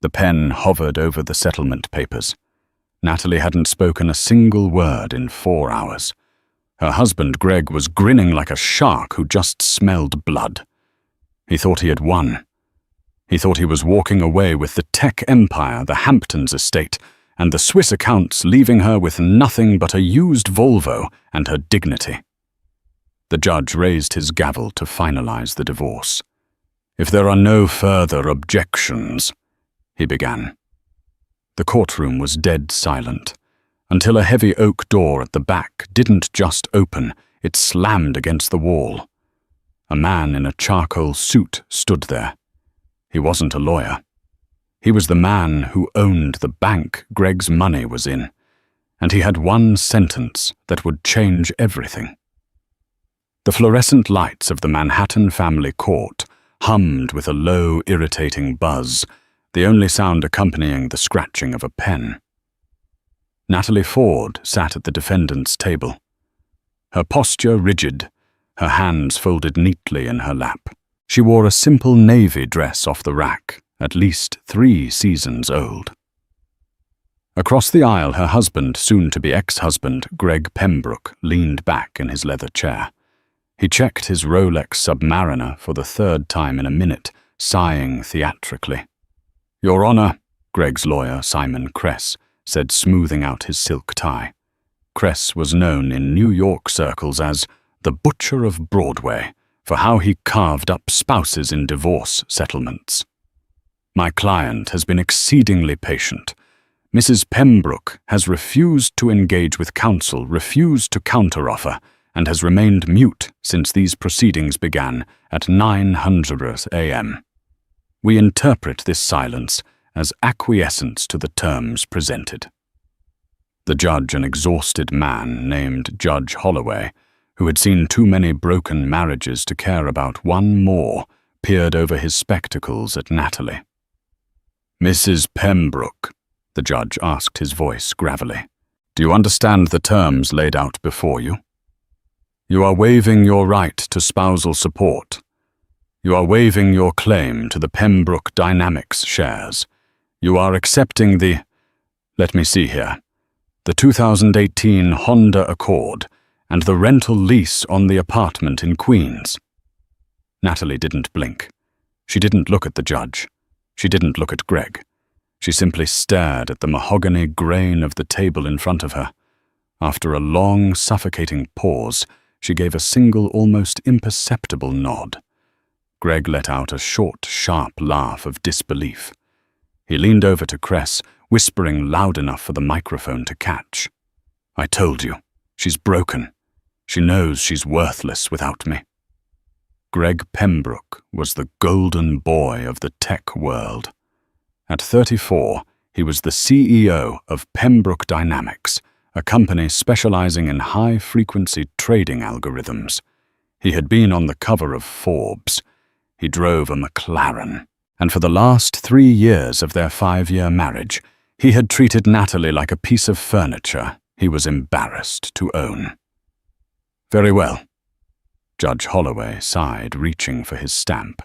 The pen hovered over the settlement papers. Natalie hadn't spoken a single word in 4 hours. Her husband, Greg, was grinning like a shark who just smelled blood. He thought he had won. He thought he was walking away with the tech empire, the Hamptons estate, and the Swiss accounts, leaving her with nothing but a used Volvo and her dignity. The judge raised his gavel to finalize the divorce. "If there are no further objections," he began. The courtroom was dead silent, until a heavy oak door at the back didn't just open, it slammed against the wall. A man in a charcoal suit stood there. He wasn't a lawyer. He was the man who owned the bank Greg's money was in, and he had one sentence that would change everything. The fluorescent lights of the Manhattan family court hummed with a low, irritating buzz, the only sound accompanying the scratching of a pen. Natalie Ford sat at the defendant's table. Her posture rigid, her hands folded neatly in her lap. She wore a simple navy dress off the rack, at least 3 seasons old. Across the aisle, her husband, soon-to-be ex-husband, Greg Pembroke, leaned back in his leather chair. He checked his Rolex Submariner for the 3rd time in a minute, sighing theatrically. "Your Honor," Greg's lawyer, Simon Kress, said, smoothing out his silk tie. Kress was known in New York circles as the Butcher of Broadway for how he carved up spouses in divorce settlements. "My client has been exceedingly patient. Mrs. Pembroke has refused to engage with counsel, refused to counteroffer, and has remained mute since these proceedings began at 9:00 a.m. We interpret this silence as acquiescence to the terms presented." The judge, an exhausted man named Judge Holloway, who had seen too many broken marriages to care about one more, peered over his spectacles at Natalie. "Mrs. Pembroke," the judge asked, his voice gravelly, "do you understand the terms laid out before you? You are waiving your right to spousal support. You are waiving your claim to the Pembroke Dynamics shares. You are accepting the 2018 Honda Accord and the rental lease on the apartment in Queens." Natalie didn't blink. She didn't look at the judge. She didn't look at Greg. She simply stared at the mahogany grain of the table in front of her. After a long, suffocating pause, she gave a single, almost imperceptible nod. Greg let out a short, sharp laugh of disbelief. He leaned over to Kress, whispering loud enough for the microphone to catch. "I told you, she's broken. She knows she's worthless without me." Greg Pembroke was the golden boy of the tech world. At 34, he was the CEO of Pembroke Dynamics, a company specializing in high-frequency trading algorithms. He had been on the cover of Forbes. He drove a McLaren. And for the last 3 years of their 5-year marriage, he had treated Natalie like a piece of furniture he was embarrassed to own. "Very well." Judge Holloway sighed, reaching for his stamp.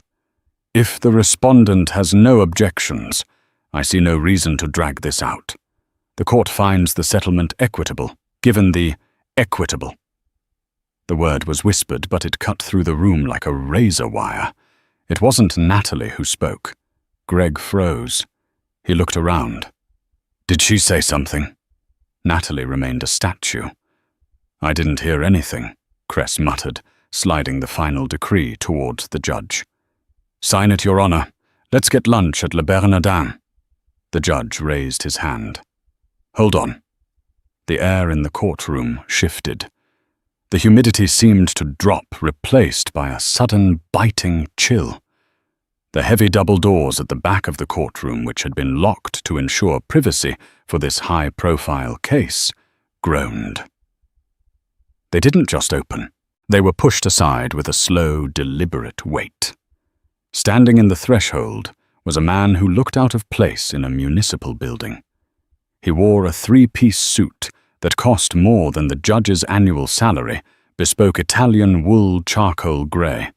"If the respondent has no objections, I see no reason to drag this out. The court finds the settlement equitable, given the equitable." The word was whispered, but it cut through the room like a razor wire. It wasn't Natalie who spoke. Greg froze. He looked around. "Did she say something?" Natalie remained a statue. "I didn't hear anything," Kress muttered, sliding the final decree towards the judge. "Sign it, Your Honor. Let's get lunch at Le Bernardin." The judge raised his hand. "Hold on." The air in the courtroom shifted. The humidity seemed to drop, replaced by a sudden biting chill. The heavy double doors at the back of the courtroom, which had been locked to ensure privacy for this high-profile case, groaned. They didn't just open. They were pushed aside with a slow, deliberate weight. Standing in the threshold was a man who looked out of place in a municipal building. He wore a 3-piece suit that cost more than the judge's annual salary, bespoke Italian wool charcoal grey.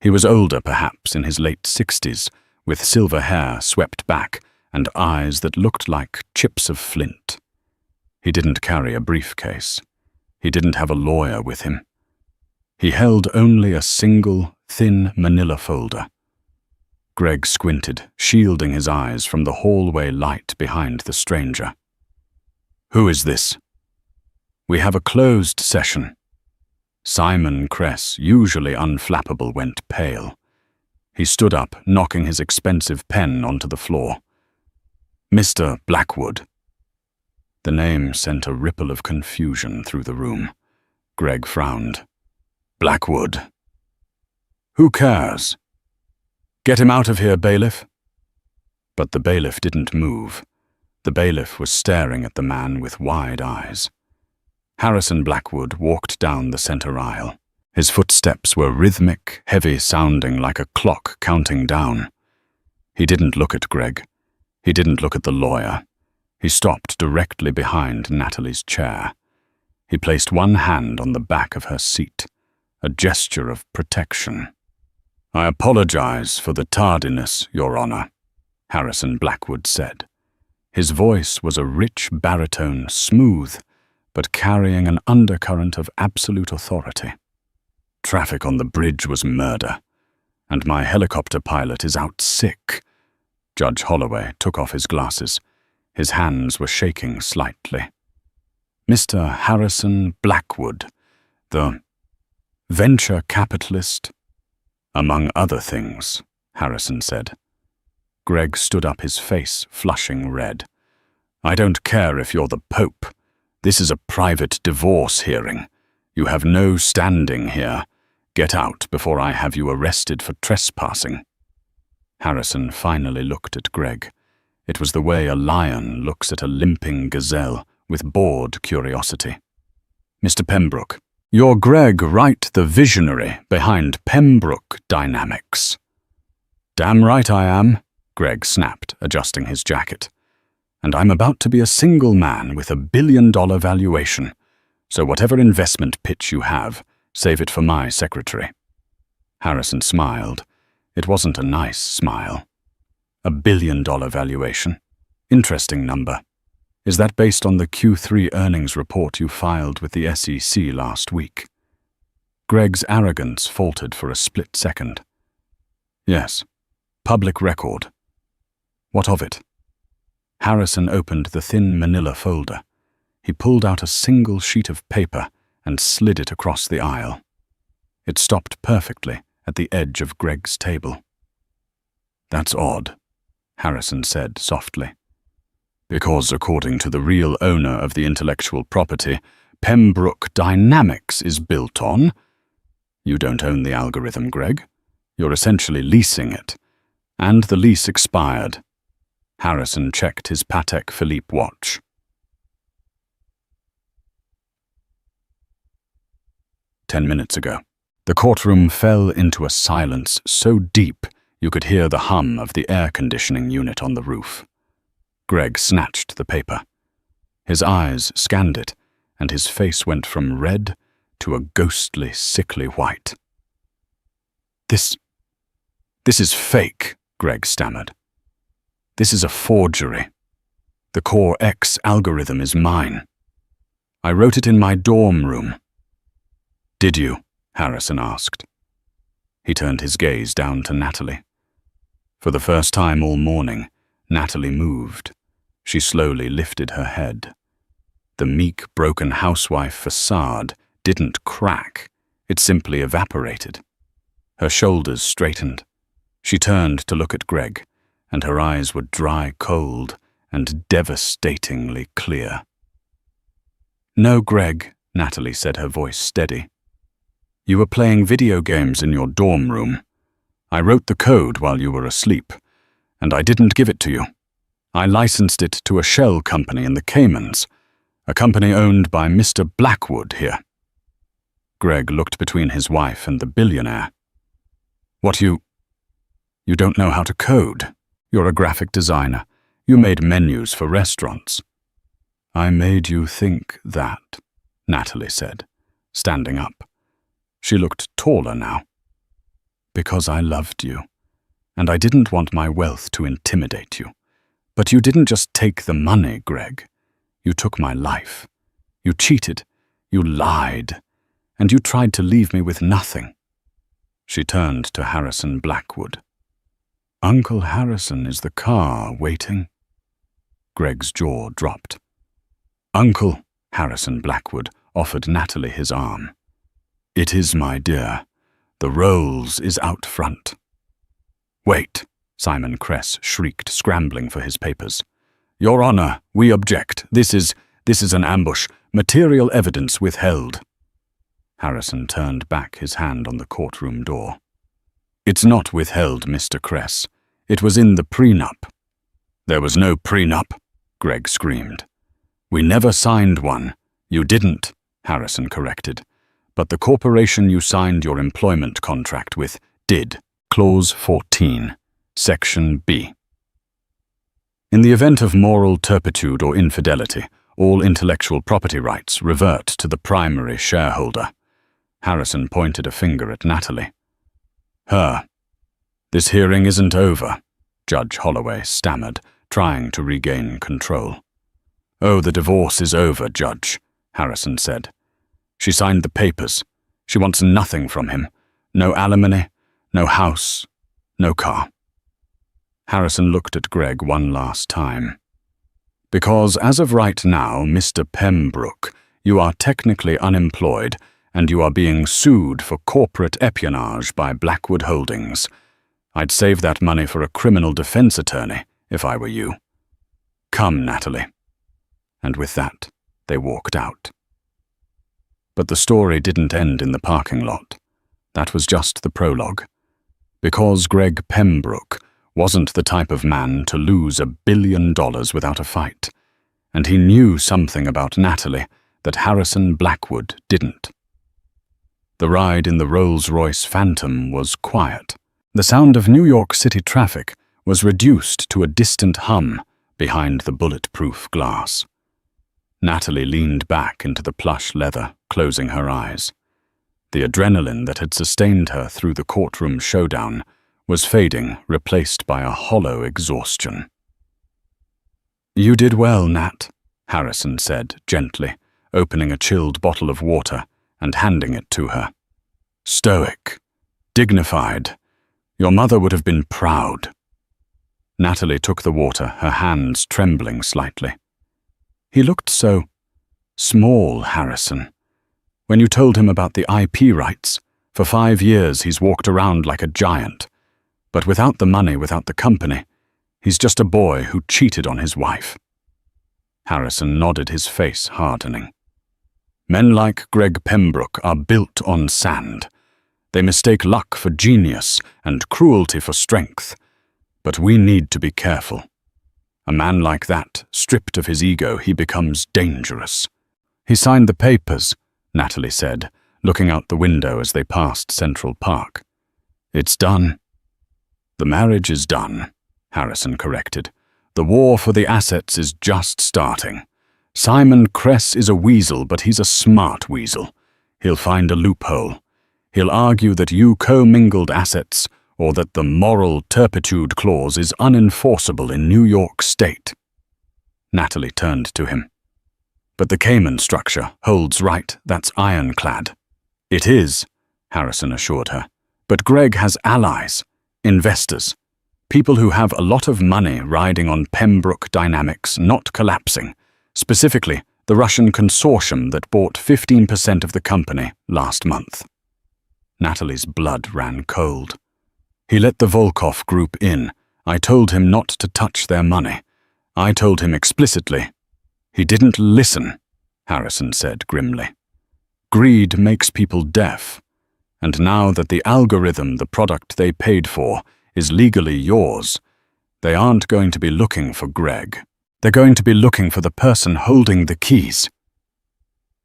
He was older, perhaps in his late 60s, with silver hair swept back and eyes that looked like chips of flint. He didn't carry a briefcase. He didn't have a lawyer with him. He held only a single, thin manila folder. Greg squinted, shielding his eyes from the hallway light behind the stranger. "Who is this?" "We have a closed session." Simon Cress, usually unflappable, went pale. He stood up, knocking his expensive pen onto the floor. "Mr. Blackwood." The name sent a ripple of confusion through the room. Greg frowned. "Blackwood." "Who cares?" "Get him out of here, bailiff." But the bailiff didn't move. The bailiff was staring at the man with wide eyes. Harrison Blackwood walked down the center aisle. His footsteps were rhythmic, heavy-sounding like a clock counting down. He didn't look at Greg. He didn't look at the lawyer. He stopped directly behind Natalie's chair. He placed one hand on the back of her seat, a gesture of protection. "I apologize for the tardiness, Your Honor," Harrison Blackwood said. His voice was a rich baritone, smooth, but carrying an undercurrent of absolute authority. "Traffic on the bridge was murder, and my helicopter pilot is out sick." Judge Holloway took off his glasses. His hands were shaking slightly. "Mr. Harrison Blackwood, the venture capitalist?" "Among other things," Harrison said. Greg stood up, his face flushing red. "I don't care if you're the Pope. This is a private divorce hearing. You have no standing here. Get out before I have you arrested for trespassing." Harrison finally looked at Greg. It was the way a lion looks at a limping gazelle, with bored curiosity. "Mr. Pembroke, you're Greg Wright, the visionary behind Pembroke Dynamics." "Damn right I am," Greg snapped, adjusting his jacket. "And I'm about to be a single man with $1 billion valuation. So whatever investment pitch you have, save it for my secretary." Harrison smiled. It wasn't a nice smile. $1 billion valuation. Interesting number. Is that based on the Q3 earnings report you filed with the SEC last week? Greg's arrogance faltered for a split second. "Yes. Public record." "What of it?" Harrison opened the thin manila folder. He pulled out a single sheet of paper and slid it across the aisle. It stopped perfectly at the edge of Greg's table. "That's odd," Harrison said softly. "Because according to the real owner of the intellectual property, Pembroke Dynamics is built on—" "You don't own the algorithm, Greg. You're essentially leasing it. And the lease expired." Harrison checked his Patek Philippe watch. 10 minutes ago. The courtroom fell into a silence so deep you could hear the hum of the air conditioning unit on the roof. Greg snatched the paper. His eyes scanned it, and his face went from red to a ghostly, sickly white. This is fake," Greg stammered. "This is a forgery. The Core X algorithm is mine. I wrote it in my dorm room." "Did you?" Harrison asked. He turned his gaze down to Natalie. For the first time all morning, Natalie moved. She slowly lifted her head. The meek, broken housewife facade didn't crack. It simply evaporated. Her shoulders straightened. She turned to look at Greg, and her eyes were dry cold and devastatingly clear. "No, Greg," Natalie said, her voice steady. "You were playing video games in your dorm room. I wrote the code while you were asleep, and I didn't give it to you. I licensed it to a shell company in the Caymans, a company owned by Mr. Blackwood here." Greg looked between his wife and the billionaire. "What, you don't know how to code? You're a graphic designer. You made menus for restaurants." "I made you think that," Natalie said, standing up. She looked taller now. "Because I loved you, and I didn't want my wealth to intimidate you. But you didn't just take the money, Greg. You took my life. You cheated. You lied. And you tried to leave me with nothing." She turned to Harrison Blackwood. "Uncle Harrison, is the car waiting?" Greg's jaw dropped. "Uncle," Harrison Blackwood offered Natalie his arm. "It is, my dear. The Rolls is out front." "Wait," Simon Cress shrieked, scrambling for his papers. "Your Honor, we object. This is an ambush. Material evidence withheld." Harrison turned back his hand on the courtroom door. "It's not withheld, Mr. Cress. It was in the prenup." "There was no prenup," Greg screamed. "We never signed one." "You didn't," Harrison corrected. "But the corporation you signed your employment contract with did. Clause 14, Section B. In the event of moral turpitude or infidelity, all intellectual property rights revert to the primary shareholder." Harrison pointed a finger at Natalie. "Her. This hearing isn't over," Judge Holloway stammered, trying to regain control. "Oh, the divorce is over, Judge," Harrison said. "She signed the papers. She wants nothing from him. No alimony, no house, no car." Harrison looked at Greg one last time. "Because as of right now, Mr. Pembroke, you are technically unemployed and you are being sued for corporate espionage by Blackwood Holdings. I'd save that money for a criminal defense attorney if I were you. Come, Natalie." And with that, they walked out. But the story didn't end in the parking lot. That was just the prologue. Because Greg Pembroke wasn't the type of man to lose $1 billion without a fight, and he knew something about Natalie that Harrison Blackwood didn't. The ride in the Rolls-Royce Phantom was quiet. The sound of New York City traffic was reduced to a distant hum behind the bulletproof glass. Natalie leaned back into the plush leather, closing her eyes. The adrenaline that had sustained her through the courtroom showdown was fading, replaced by a hollow exhaustion. "You did well, Nat," Harrison said gently, opening a chilled bottle of water and handing it to her. "Stoic, dignified. Your mother would have been proud." Natalie took the water, her hands trembling slightly. "He looked so small, Harrison. When you told him about the IP rights, for 5 years he's walked around like a giant. But without the money, without the company, he's just a boy who cheated on his wife." Harrison nodded, his face hardening. "Men like Greg Pembroke are built on sand. They mistake luck for genius and cruelty for strength. But we need to be careful. A man like that, stripped of his ego, he becomes dangerous." "He signed the papers," Natalie said, looking out the window as they passed Central Park. "It's done." "The marriage is done," Harrison corrected. "The war for the assets is just starting. Simon Cress is a weasel, but he's a smart weasel. He'll find a loophole. He'll argue that you commingled assets, or that the moral turpitude clause is unenforceable in New York State." Natalie turned to him. "But the Cayman structure holds right, that's ironclad." "It is," Harrison assured her. "But Greg has allies, investors, people who have a lot of money riding on Pembroke dynamics not collapsing, specifically the Russian consortium that bought 15% of the company last month." Natalie's blood ran cold. "He let the Volkov group in. I told him not to touch their money. I told him explicitly." "He didn't listen," Harrison said grimly. "Greed makes people deaf. And now that the algorithm, the product they paid for, is legally yours, they aren't going to be looking for Greg. They're going to be looking for the person holding the keys."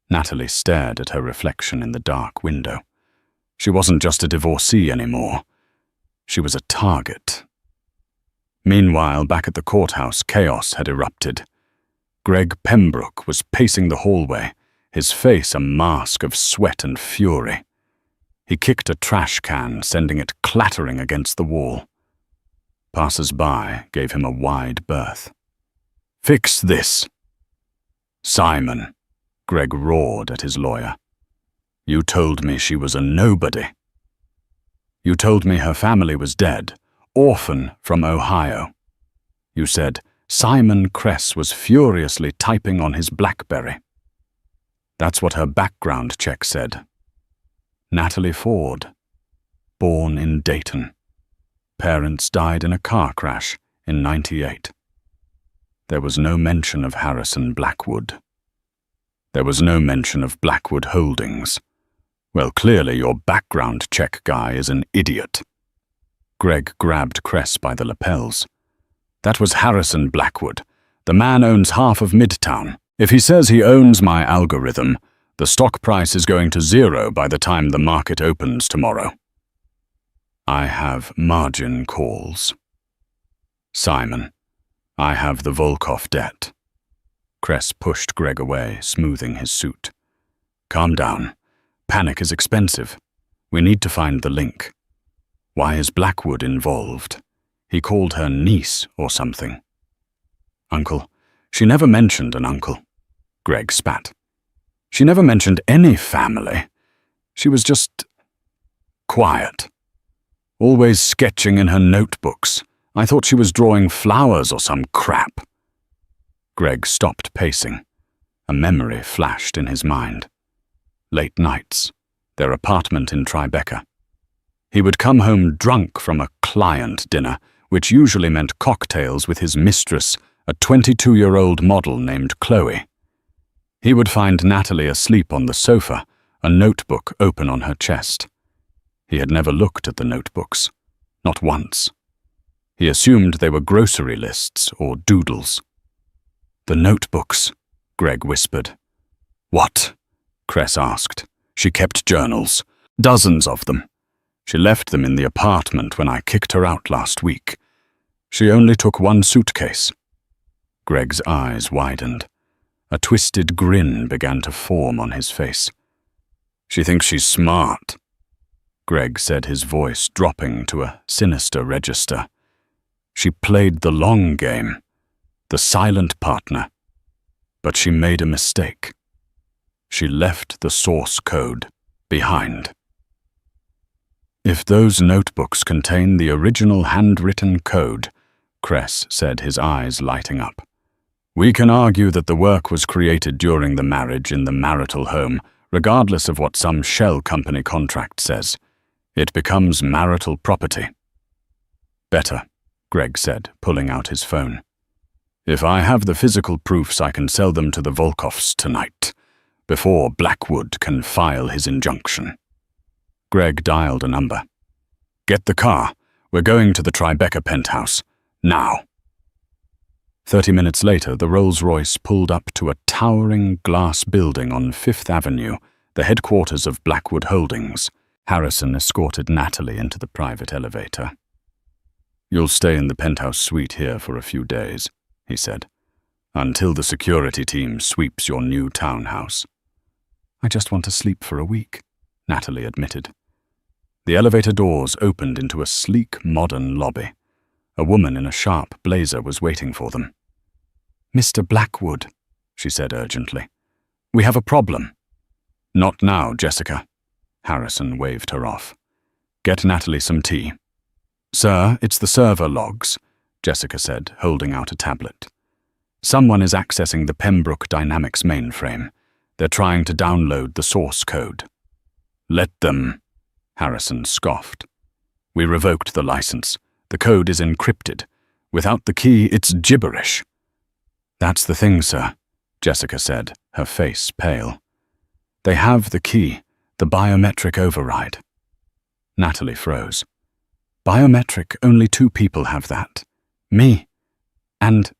Natalie stared at her reflection in the dark window. She wasn't just a divorcee anymore. She was a target. Meanwhile, back at the courthouse, chaos had erupted. Greg Pembroke was pacing the hallway, his face a mask of sweat and fury. He kicked a trash can, sending it clattering against the wall. Passers-by gave him a wide berth. Fix this." "Simon," Greg roared at his lawyer. "You told me she was a nobody. You told me her family was dead, orphan from Ohio. You said Simon Kress was furiously typing on his BlackBerry. That's what her background check said. Natalie Ford, born in Dayton. Parents died in a car crash in '98. There was no mention of Harrison Blackwood. There was no mention of Blackwood Holdings. Well, clearly your background check guy is an idiot." Greg grabbed Kress by the lapels. "That was Harrison Blackwood. The man owns half of Midtown. If he says he owns my algorithm, the stock price is going to zero by the time the market opens tomorrow. I have margin calls. Simon, I have the Volkov debt." Kress pushed Greg away, smoothing his suit. "Calm down. Panic is expensive. We need to find the link. Why is Blackwood involved? He called her niece or something." "Uncle. She never mentioned an uncle." Greg spat. "She never mentioned any family. She was just quiet. Always sketching in her notebooks. I thought she was drawing flowers or some crap." Greg stopped pacing. A memory flashed in his mind. Late nights, their apartment in Tribeca. He would come home drunk from a client dinner, which usually meant cocktails with his mistress, a 22-year-old model named Chloe. He would find Natalie asleep on the sofa, a notebook open on her chest. He had never looked at the notebooks, not once. He assumed they were grocery lists or doodles. "The notebooks," Greg whispered. "What?" Kress asked. "She kept journals, dozens of them. She left them in the apartment when I kicked her out last week. She only took one suitcase." Greg's eyes widened. A twisted grin began to form on his face. "She thinks she's smart," Greg said, his voice dropping to a sinister register. "She played the long game, the silent partner. But she made a mistake. She left the source code behind." "If those notebooks contain the original handwritten code," Kress said, his eyes lighting up, "we can argue that the work was created during the marriage in the marital home, regardless of what some shell company contract says. It becomes marital property." "Better," Greg said, pulling out his phone. "If I have the physical proofs, I can sell them to the Volkovs tonight, before Blackwood can file his injunction." Greg dialed a number. "Get the car. We're going to the Tribeca penthouse. Now." 30 minutes later, the Rolls-Royce pulled up to a towering glass building on Fifth Avenue, the headquarters of Blackwood Holdings. Harrison escorted Natalie into the private elevator. "You'll stay in the penthouse suite here for a few days," he said, "until the security team sweeps your new townhouse." "I just want to sleep for a week," Natalie admitted. The elevator doors opened into a sleek, modern lobby. A woman in a sharp blazer was waiting for them. "Mr. Blackwood," she said urgently, "we have a problem." "Not now, Jessica." Harrison waved her off. "Get Natalie some tea." "Sir, it's the server logs," Jessica said, holding out a tablet. "Someone is accessing the Pembroke Dynamics mainframe. They're trying to download the source code." "Let them," Harrison scoffed. "We revoked the license. The code is encrypted. Without the key, it's gibberish." "That's the thing, sir," Jessica said, her face pale. "They have the key, the biometric override." Natalie froze. "Biometric, only 2 people have that. Me. And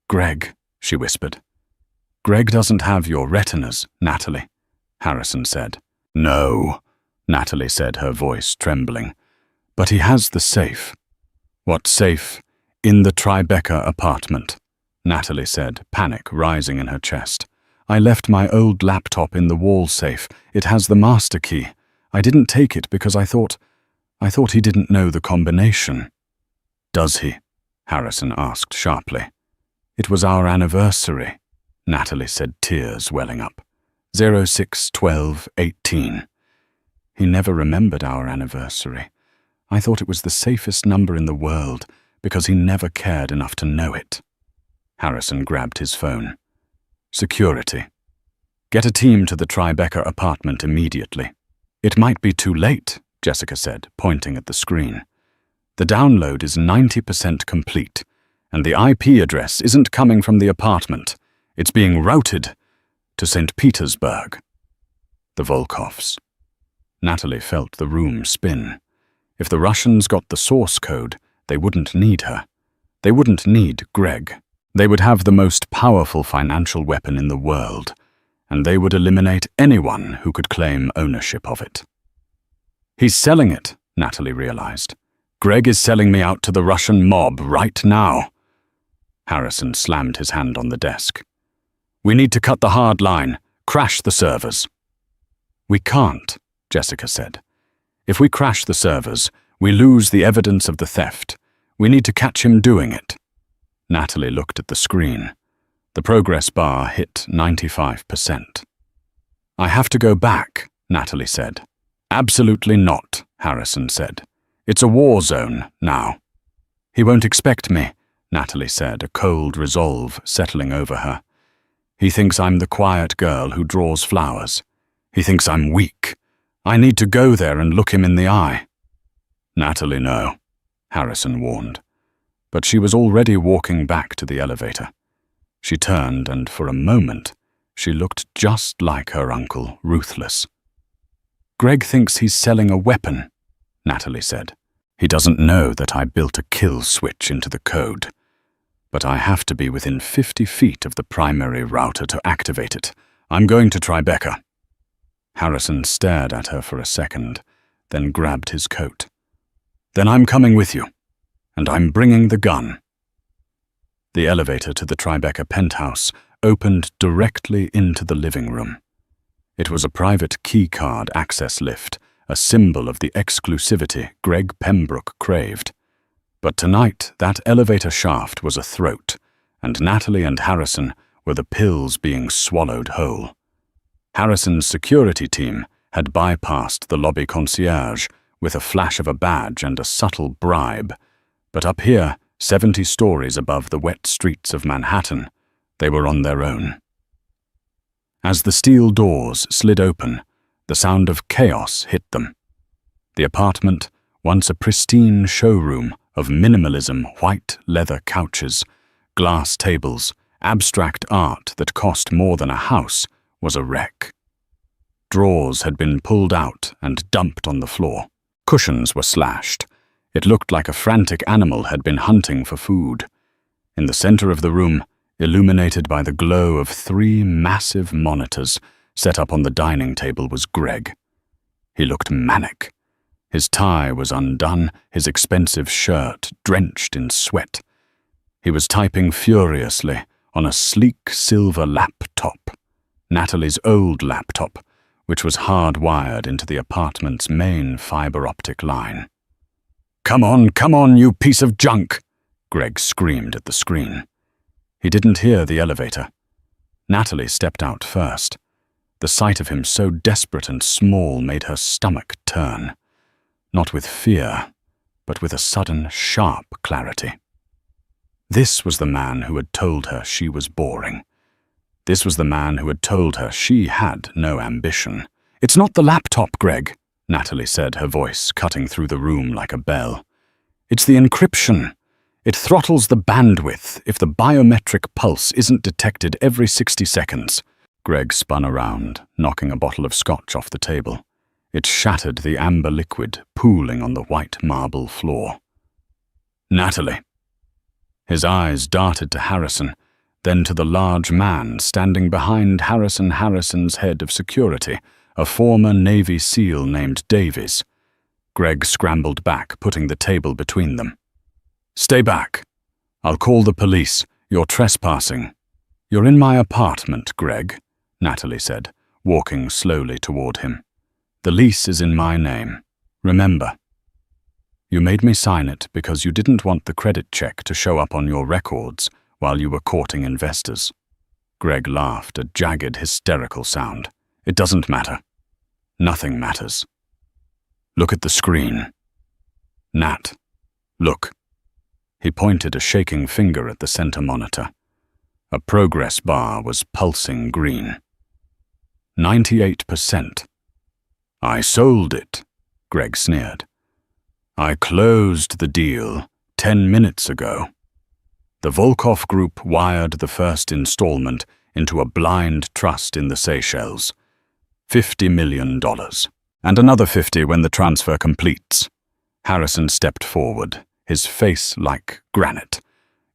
Greg," she whispered. "Greg doesn't have your retinas, Natalie," Harrison said. "No," Natalie said, her voice trembling. "But he has the safe." "What safe?" "In the Tribeca apartment," Natalie said, panic rising in her chest. "I left my old laptop in the wall safe. It has the master key. I didn't take it because I thought he didn't know the combination." "Does he?" Harrison asked sharply. It was our anniversary, Natalie said, tears welling up. 06/12/18. He never remembered our anniversary. I thought it was the safest number in the world because he never cared enough to know it. Harrison grabbed his phone. Security. Get a team to the Tribeca apartment immediately. It might be too late, Jessica said, pointing at the screen. The download is 90% complete, and the IP address isn't coming from the apartment. It's being routed to St. Petersburg. The Volkovs. Natalie felt the room spin. If the Russians got the source code, they wouldn't need her. They wouldn't need Greg. They would have the most powerful financial weapon in the world, and they would eliminate anyone who could claim ownership of it. He's selling it, Natalie realized. Greg is selling me out to the Russian mob right now. Harrison slammed his hand on the desk. We need to cut the hard line, crash the servers. We can't, Jessica said. If we crash the servers, we lose the evidence of the theft. We need to catch him doing it. Natalie looked at the screen. The progress bar hit 95%. I have to go back, Natalie said. Absolutely not, Harrison said. It's a war zone now. He won't expect me, Natalie said, a cold resolve settling over her. He thinks I'm the quiet girl who draws flowers. He thinks I'm weak. I need to go there and look him in the eye. Natalie, no, Harrison warned. But she was already walking back to the elevator. She turned, and for a moment, she looked just like her uncle, ruthless. Greg thinks he's selling a weapon, Natalie said. He doesn't know that I built a kill switch into the code. But I have to be within 50 feet of the primary router to activate it. I'm going to Tribeca. Harrison stared at her for a second, then grabbed his coat. Then I'm coming with you, and I'm bringing the gun. The elevator to the Tribeca penthouse opened directly into the living room. It was a private keycard access lift, a symbol of the exclusivity Greg Pembroke craved. But tonight, that elevator shaft was a throat, and Natalie and Harrison were the pills being swallowed whole. Harrison's security team had bypassed the lobby concierge with a flash of a badge and a subtle bribe, but up here, 70 stories above the wet streets of Manhattan, they were on their own. As the steel doors slid open, the sound of chaos hit them. The apartment, once a pristine showroom of minimalism, white leather couches, glass tables, abstract art that cost more than a house, was a wreck. Drawers had been pulled out and dumped on the floor. Cushions were slashed. It looked like a frantic animal had been hunting for food. In the center of the room, illuminated by the glow of 3 massive monitors set up on the dining table, was Greg. He looked manic. His tie was undone, his expensive shirt drenched in sweat. He was typing furiously on a sleek silver laptop, Natalie's old laptop, which was hardwired into the apartment's main fiber-optic line. Come on, you piece of junk!" Greg screamed at the screen. He didn't hear the elevator. Natalie stepped out first. The sight of him so desperate and small made her stomach turn. Not with fear, but with a sudden, sharp clarity. This was the man who had told her she was boring. This was the man who had told her she had no ambition. "It's not the laptop, Greg," Natalie said, her voice cutting through the room like a bell. "It's the encryption. It throttles the bandwidth if the biometric pulse isn't detected every 60 seconds. Greg spun around, knocking a bottle of scotch off the table. It shattered the amber liquid pooling on the white marble floor. "Natalie." His eyes darted to Harrison, then to the large man standing behind Harrison's head of security, a former Navy SEAL named Davies. Greg scrambled back, putting the table between them. "Stay back. I'll call the police. You're trespassing." "You're in my apartment, Greg," Natalie said, walking slowly toward him. "The lease is in my name. Remember. You made me sign it because you didn't want the credit check to show up on your records while you were courting investors. Greg laughed, a jagged, hysterical sound. It doesn't matter. Nothing matters. Look at the screen. Nat, look. He pointed a shaking finger at the center monitor. A progress bar was pulsing green. 98%. I sold it, Greg sneered. I closed the deal 10 minutes ago. The Volkov Group wired the first installment into a blind trust in the Seychelles. $50 million. And another 50 when the transfer completes. Harrison stepped forward, his face like granite.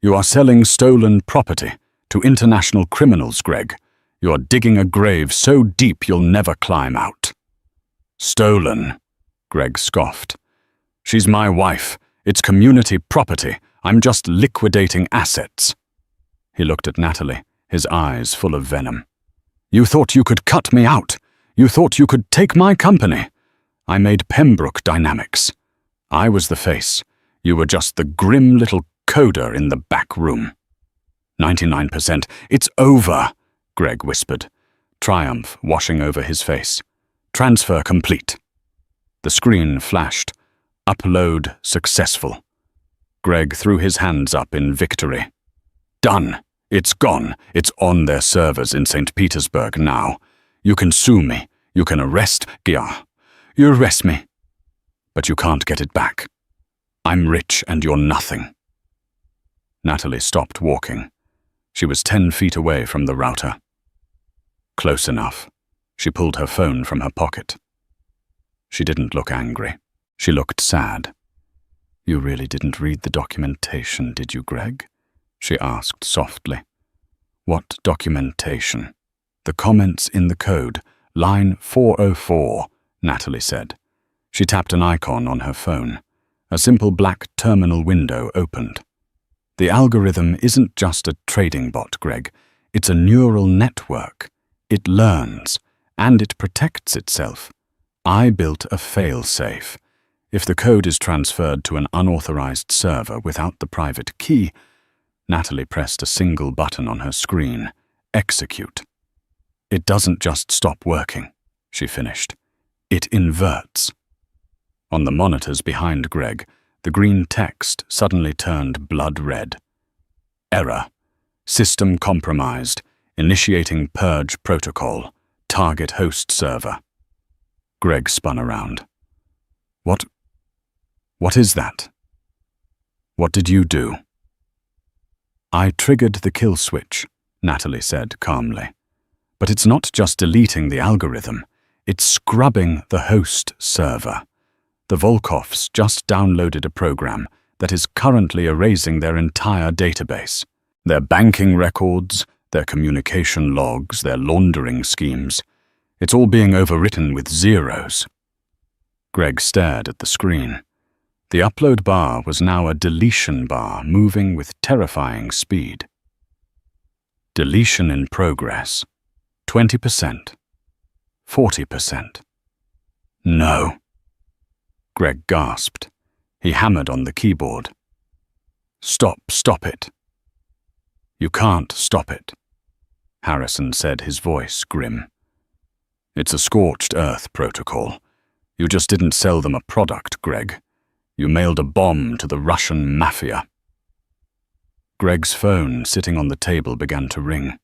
You are selling stolen property to international criminals, Greg. You are digging a grave so deep you'll never climb out. Stolen, Greg scoffed. She's my wife. It's community property. I'm just liquidating assets. He looked at Natalie, his eyes full of venom. You thought you could cut me out. You thought you could take my company. I made Pembroke Dynamics. I was the face. You were just the grim little coder in the back room. 99%. It's over, Greg whispered, triumph washing over his face. Transfer complete. The screen flashed. Upload successful. Greg threw his hands up in victory. Done. It's gone. It's on their servers in St. Petersburg now. You can sue me. You can arrest Gia. You arrest me. But you can't get it back. I'm rich and you're nothing. Natalie stopped walking. She was 10 feet away from the router. Close enough. She pulled her phone from her pocket. She didn't look angry. She looked sad. You really didn't read the documentation, did you, Greg? She asked softly. What documentation? The comments in the code, line 404, Natalie said. She tapped an icon on her phone. A simple black terminal window opened. The algorithm isn't just a trading bot, Greg. It's a neural network. It learns, and it protects itself. I built a fail-safe. If the code is transferred to an unauthorized server without the private key, Natalie pressed a single button on her screen. Execute. It doesn't just stop working, she finished. It inverts. On the monitors behind Greg, the green text suddenly turned blood red. Error. System compromised. Initiating purge protocol. Target host server. Greg spun around. What is that? What did you do? I triggered the kill switch, Natalie said calmly. But it's not just deleting the algorithm. It's scrubbing the host server. The Volkovs just downloaded a program that is currently erasing their entire database. Their banking records, their communication logs, their laundering schemes. It's all being overwritten with zeros. Greg stared at the screen. The upload bar was now a deletion bar moving with terrifying speed. Deletion in progress. 20%. 40%. No. Greg gasped. He hammered on the keyboard. Stop it. You can't stop it, Harrison said, his voice grim. It's a scorched earth protocol. You just didn't sell them a product, Greg. You mailed a bomb to the Russian mafia. Greg's phone sitting on the table began to ring.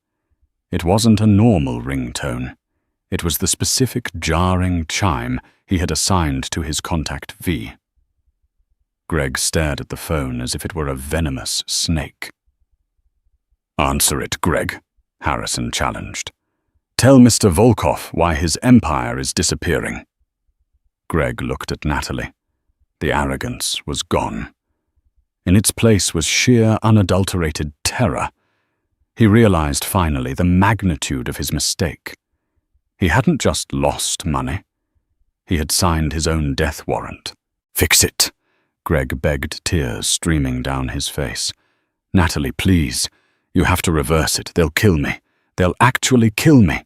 It wasn't a normal ringtone. It was the specific jarring chime he had assigned to his contact V. Greg stared at the phone as if it were a venomous snake. Answer it, Greg, Harrison challenged. Tell Mr. Volkov why his empire is disappearing. Greg looked at Natalie. The arrogance was gone. In its place was sheer, unadulterated terror. He realized finally the magnitude of his mistake. He hadn't just lost money. He had signed his own death warrant. Fix it, Greg begged, tears streaming down his face. Natalie, please. You have to reverse it. They'll kill me. They'll actually kill me.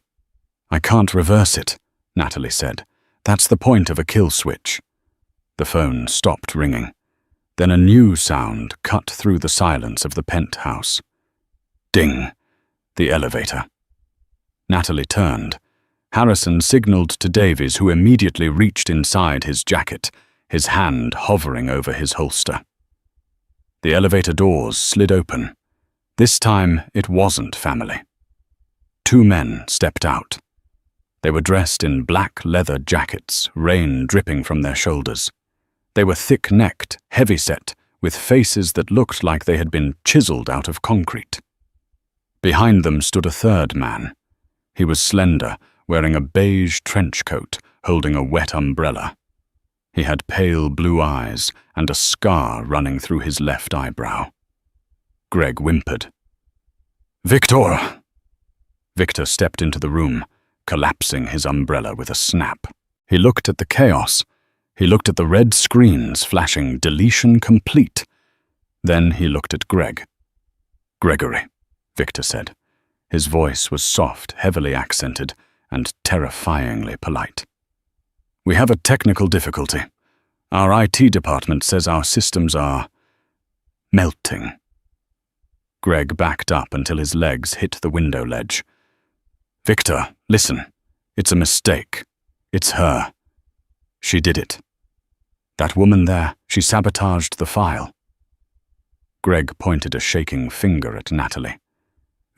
I can't reverse it, Natalie said. That's the point of a kill switch. The phone stopped ringing. Then a new sound cut through the silence of the penthouse. Ding. The elevator. Natalie turned. Harrison signaled to Davies, who immediately reached inside his jacket, his hand hovering over his holster. The elevator doors slid open. This time, it wasn't family. 2 men stepped out. They were dressed in black leather jackets, rain dripping from their shoulders. They were thick-necked, heavy-set, with faces that looked like they had been chiseled out of concrete. Behind them stood a 3rd man. He was slender, wearing a beige trench coat, holding a wet umbrella. He had pale blue eyes and a scar running through his left eyebrow. Greg whimpered. "Victor!" Victor stepped into the room, collapsing his umbrella with a snap. He looked at the chaos. He looked at the red screens flashing deletion complete. Then he looked at Greg. "Gregory," Victor said. His voice was soft, heavily accented, and terrifyingly polite. "We have a technical difficulty. Our IT department says our systems are melting." Greg backed up until his legs hit the window ledge. "Victor, listen. It's a mistake. It's her. She did it. That woman there, she sabotaged the file." Greg pointed a shaking finger at Natalie.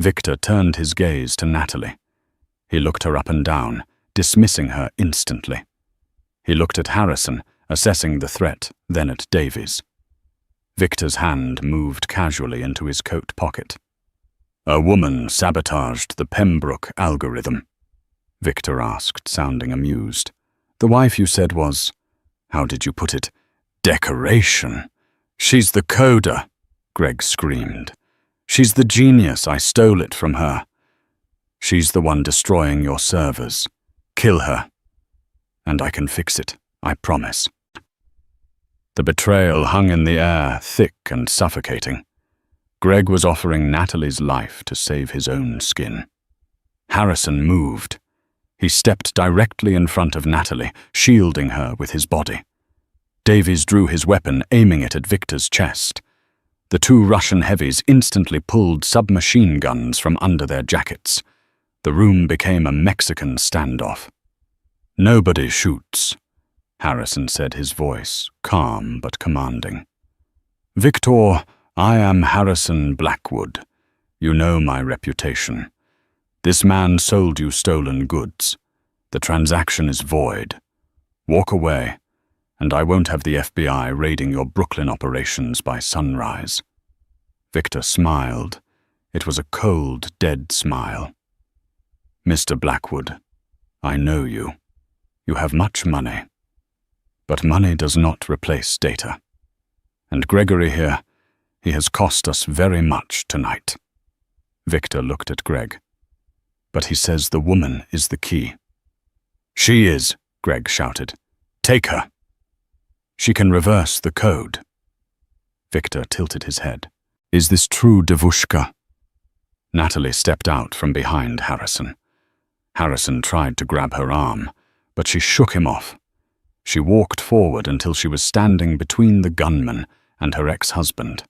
Victor turned his gaze to Natalie. He looked her up and down, dismissing her instantly. He looked at Harrison, assessing the threat, then at Davies. Victor's hand moved casually into his coat pocket. "A woman sabotaged the Pembroke algorithm," Victor asked, sounding amused. "The wife you said was, how did you put it, decoration? She's the coder," Greg screamed. "She's the genius. I stole it from her. She's the one destroying your servers. Kill her. And I can fix it, I promise." The betrayal hung in the air, thick and suffocating. Greg was offering Natalie's life to save his own skin. Harrison moved. He stepped directly in front of Natalie, shielding her with his body. Davies drew his weapon, aiming it at Victor's chest. The 2 Russian heavies instantly pulled submachine guns from under their jackets. The room became a Mexican standoff. "Nobody shoots," Harrison said, his voice calm but commanding. "Victor, I am Harrison Blackwood. You know my reputation. This man sold you stolen goods. The transaction is void. Walk away, and I won't have the FBI raiding your Brooklyn operations by sunrise." Victor smiled. It was a cold, dead smile. "Mr. Blackwood, I know you. You have much money. But money does not replace data. And Gregory here, he has cost us very much tonight." Victor looked at Greg. "But he says the woman is the key." "She is," Greg shouted. "Take her. She can reverse the code." Victor tilted his head. "Is this true, Devushka?" Natalie stepped out from behind Harrison. Harrison tried to grab her arm, but she shook him off. She walked forward until she was standing between the gunman and her ex-husband.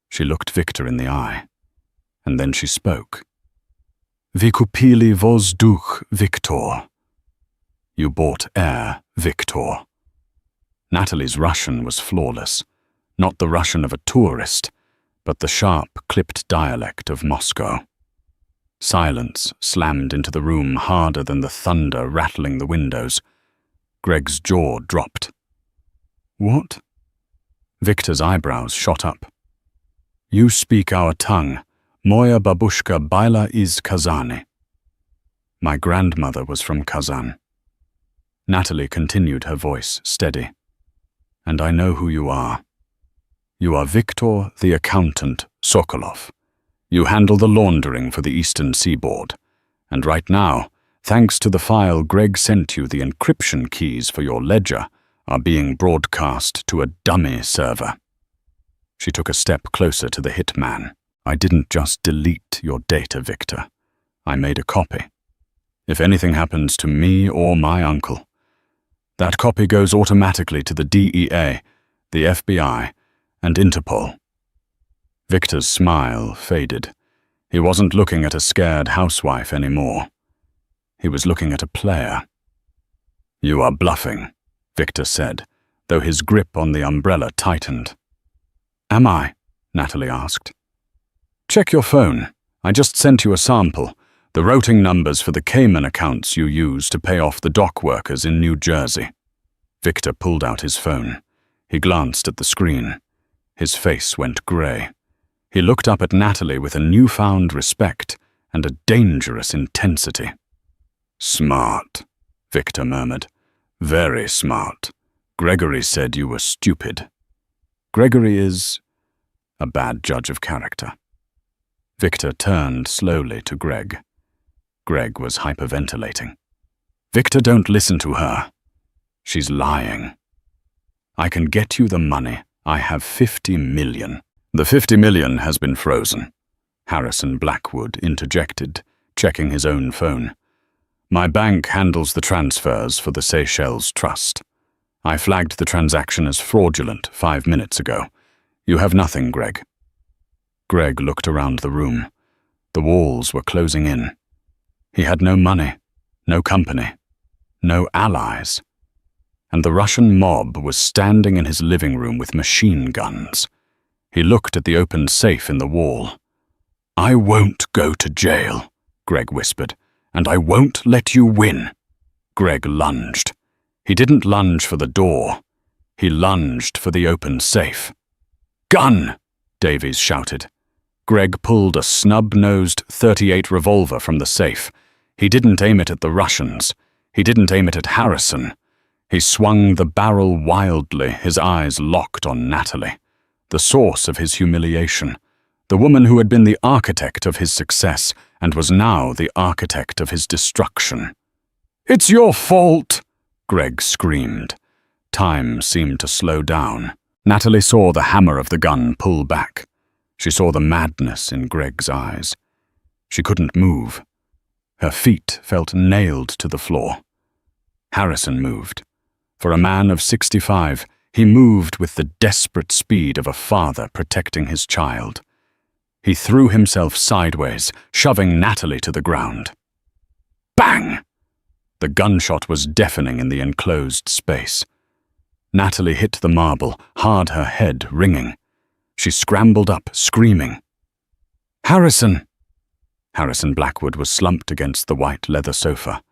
She looked Victor in the eye, and then she spoke. "Vi kupili vozdukh, Victor." You bought air, Victor. Natalie's Russian was flawless, not the Russian of a tourist, but the sharp, clipped dialect of Moscow. Silence slammed into the room harder than the thunder rattling the windows. Greg's jaw dropped. "What?" Victor's eyebrows shot up. "You speak our tongue. Moya babushka baila iz Kazani." My grandmother was from Kazan. Natalie continued, her voice steady. "And I know who you are. You are Victor, the accountant, Sokolov. You handle the laundering for the Eastern Seaboard. And right now, thanks to the file Greg sent you, the encryption keys for your ledger are being broadcast to a dummy server." She took a step closer to the hitman. "I didn't just delete your data, Victor. I made a copy. If anything happens to me or my uncle, that copy goes automatically to the DEA, the FBI, and Interpol." Victor's smile faded. He wasn't looking at a scared housewife anymore. He was looking at a player. "You are bluffing," Victor said, though his grip on the umbrella tightened. "Am I?" Natalie asked. "Check your phone. I just sent you a sample, the routing numbers for the Cayman accounts you use to pay off the dock workers in New Jersey." Victor pulled out his phone. He glanced at the screen. His face went grey. He looked up at Natalie with a newfound respect and a dangerous intensity. "Smart," Victor murmured. "Very smart. Gregory said you were stupid." "Gregory is a bad judge of character." Victor turned slowly to Greg. Greg was hyperventilating. "Victor, don't listen to her. She's lying. I can get you the money. I have 50 million. "The 50 million has been frozen," Harrison Blackwood interjected, checking his own phone. "My bank handles the transfers for the Seychelles Trust. I flagged the transaction as fraudulent 5 minutes ago. You have nothing, Greg." Greg looked around the room. The walls were closing in. He had no money, no company, no allies. And the Russian mob was standing in his living room with machine guns. He looked at the open safe in the wall. "I won't go to jail," Greg whispered, "and I won't let you win." Greg lunged. He didn't lunge for the door. He lunged for the open safe. "Gun!" Davies shouted. Greg pulled a snub-nosed .38 revolver from the safe. He didn't aim it at the Russians. He didn't aim it at Harrison. He swung the barrel wildly, his eyes locked on Natalie, the source of his humiliation, the woman who had been the architect of his success and was now the architect of his destruction. "It's your fault!" Greg screamed. Time seemed to slow down. Natalie saw the hammer of the gun pull back. She saw the madness in Greg's eyes. She couldn't move. Her feet felt nailed to the floor. Harrison moved. For a man of 65, he moved with the desperate speed of a father protecting his child. He threw himself sideways, shoving Natalie to the ground. Bang! The gunshot was deafening in the enclosed space. Natalie hit the marble, hard, her head ringing. She scrambled up, screaming. "Harrison!" Harrison Blackwood was slumped against the white leather sofa.